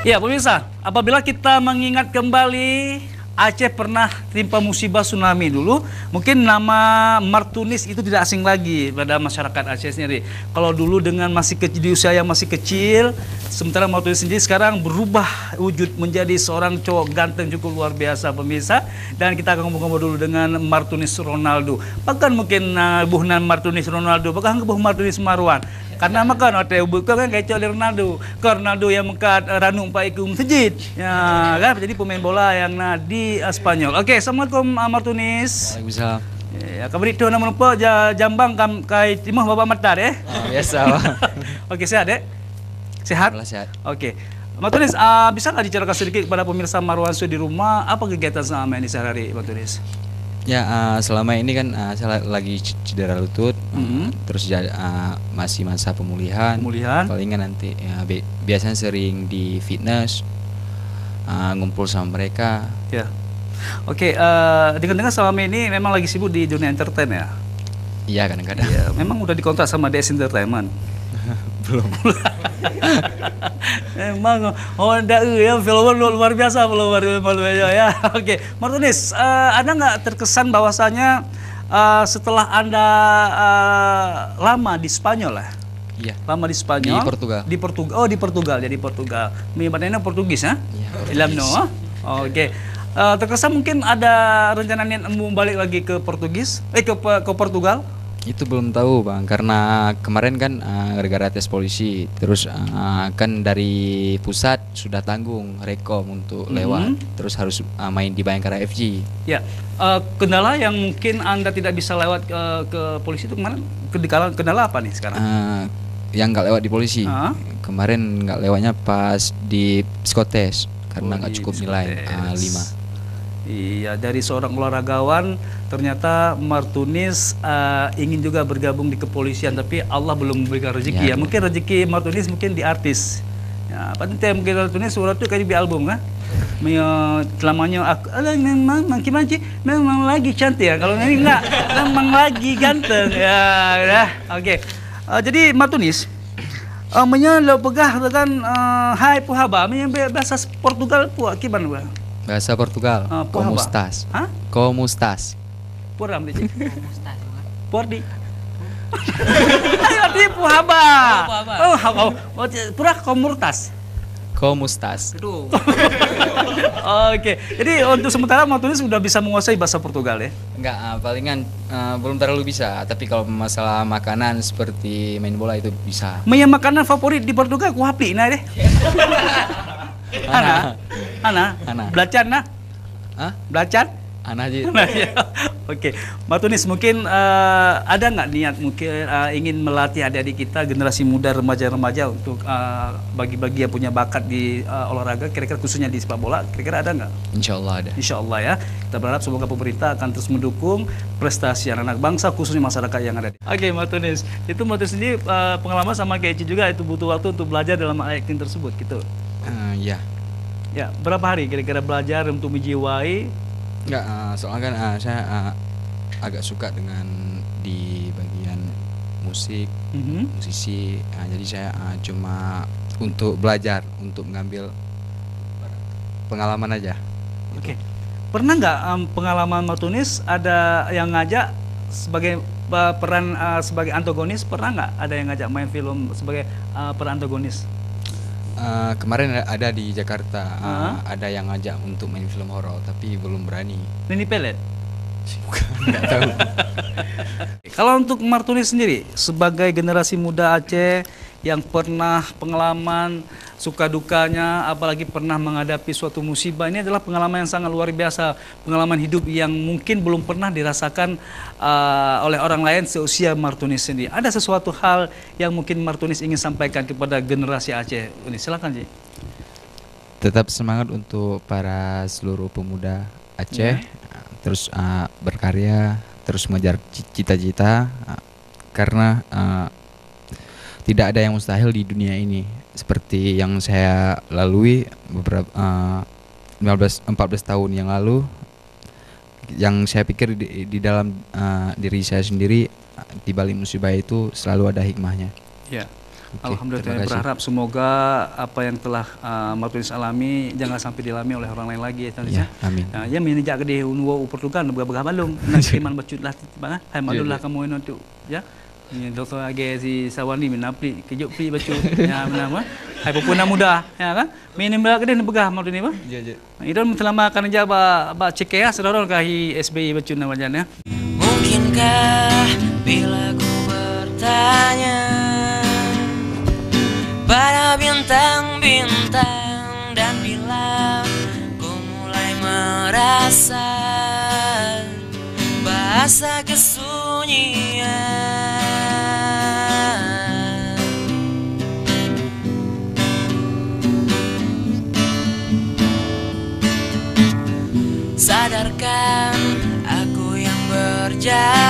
Ya, pemirsa, apabila kita mengingat kembali Aceh pernah timpa musibah tsunami dulu, mungkin nama Martunis itu tidak asing lagi pada masyarakat Aceh sendiri. Kalau dulu dengan masih kecil, di usia yang masih kecil, sementara Martunis sendiri sekarang berubah wujud menjadi seorang cowok ganteng cukup luar biasa, pemirsa. Dan kita akan ngobrol-ngobrol dulu dengan Martunis Ronaldo. Bahkan mungkin buhnan Martunis Ronaldo, bahkan buh Martunis Marwan. Karena makan hotel buka kan kayak Ronaldo. Ronaldo yang mengkat ranung pak ikum sejid. Ya, kan jadi pemain bola yang di Spanyol. Oke, assalamualaikum Martunis. Waalaikumsalam. Ya, kabar itu nama lupa Jambang kai timah Bapak Matar ya. Biasa. Oke, sehat ya? Sehat? Sehat. Oke. Martunis, bisa nggak diceritakan sedikit kepada pemirsa Marwan Su di rumah apa kegiatan selama ini sehari-hari, Martunis? Ya, selama ini kan saya lagi cedera lutut, terus masih masa pemulihan. Palingan nanti ya, biasanya sering di fitness, ngumpul sama mereka. Ya. Oke, dengar-dengar selama ini memang lagi sibuk di dunia entertain ya? Iya, kadang-kadang. Ya, memang udah dikontrak sama DS Entertainment? Belum. Emang ya follower luar biasa follower ya. Oke, Martunis, ada nggak terkesan bahwasanya setelah Anda lama di Spanyol lah? Iya. Lama di Spanyol. Di Portugal. Di Portugal. Oh, di Portugal. Jadi Portugal. Menyebutnya Portugis ya? Iya. No? Oke. Terkesan mungkin ada rencana niat mau balik lagi ke Portugis? Ke Portugal? Itu belum tahu Bang, karena kemarin kan gara-gara tes polisi, terus kan dari pusat sudah tanggung rekom untuk lewat, terus harus main di Bayangkara FC. Ya, kendala yang mungkin Anda tidak bisa lewat ke polisi itu kemarin, kendala apa nih sekarang? Yang nggak lewat di polisi, kemarin nggak lewatnya pas di psikotes, karena nggak cukup nilai 5. Iya, dari seorang olahragawan ternyata Martunis ingin juga bergabung di kepolisian, tapi Allah belum memberikan rezeki ya. Mungkin rezeki Martunis mungkin di artis. Ya, penting mungkin Martunis surat itu kayak di album kan. Selamanya aku memang lagi cantik ya. Kalau ini enggak, memang lagi ganteng ya. Oke. Jadi Martunis lo pegah dengan hai puhaba, bahasa Portugal puak kiban gua. Bahasa Portugal. Komustas. Hah? Komustas. Puram di. Pordi. Ayo artinya puhaba. Oh, pura komurtas. Komustas. Oke. Jadi untuk sementara Martunis sudah bisa menguasai bahasa Portugal ya? Enggak, palingan belum terlalu bisa. Tapi kalau masalah makanan seperti main bola itu bisa. Yang makanan favorit di Portugal kuapi nah deh. Ana. Belajar nah? Hah? Belajar? Ana aja. Oke, Martunis mungkin ada nggak niat mungkin ingin melatih adik-adik kita generasi muda remaja-remaja untuk bagi-bagi yang punya bakat di olahraga, kira-kira khususnya di sepak bola, kira-kira ada nggak? Insya Allah ada. Insya Allah ya. Kita berharap semoga pemerintah akan terus mendukung prestasi anak-anak bangsa khususnya masyarakat yang ada. Oke, Martunis, itu Martunis sendiri pengalaman sama kayak Eci juga itu butuh waktu untuk belajar dalam acting tersebut gitu. Iya. Ya, berapa hari kira-kira belajar untuk menjiwai? Enggak, soalnya kan saya agak suka dengan di bagian musik, musisi. Jadi saya cuma untuk belajar, untuk mengambil pengalaman aja. Oke. Pernah nggak pengalaman Martunis ada yang ngajak sebagai peran sebagai antagonis? Pernah nggak ada yang ngajak main film sebagai peran antagonis? Kemarin ada di Jakarta, ada yang ngajak untuk main film horor, tapi belum berani. Nini Pelet? Bukan, nggak tahu. Kalau untuk Martunis sendiri, sebagai generasi muda Aceh yang pernah pengalaman suka dukanya, apalagi pernah menghadapi suatu musibah, ini adalah pengalaman yang sangat luar biasa, pengalaman hidup yang mungkin belum pernah dirasakan oleh orang lain seusia Martunis sendiri. Ada sesuatu hal yang mungkin Martunis ingin sampaikan kepada generasi Aceh ini? Silakan Ji. Tetap semangat untuk para seluruh pemuda Aceh, terus berkarya, terus mengejar cita-cita, karena tidak ada yang mustahil di dunia ini. Seperti yang saya lalui beberapa 14 tahun yang lalu, yang saya pikir di dalam diri saya sendiri, di balik musibah itu selalu ada hikmahnya. Ya. Oke, Alhamdulillah, terima kasih. berharap semoga apa yang telah Martunis alami jangan sampai dialami oleh orang lain lagi ya. Ya, amin. Ya menijak gede unwa uperlukan begah balung nanti man bacut lah bang hai malulah kamu ini untuk ya. Ini doktor age si Sawani minapli kejuk pri bacut ya nama hai pupuna muda ya kan. Minim gede begah mau ini bang. Ya. Itu selama kan aja ba cekea sedorong kahi SBI bacut namanya. Mungkinkah bila ku bertanya pada bintang-bintang, dan bila ku mulai merasa bahasa kesunyian, sadarkan aku yang berjalan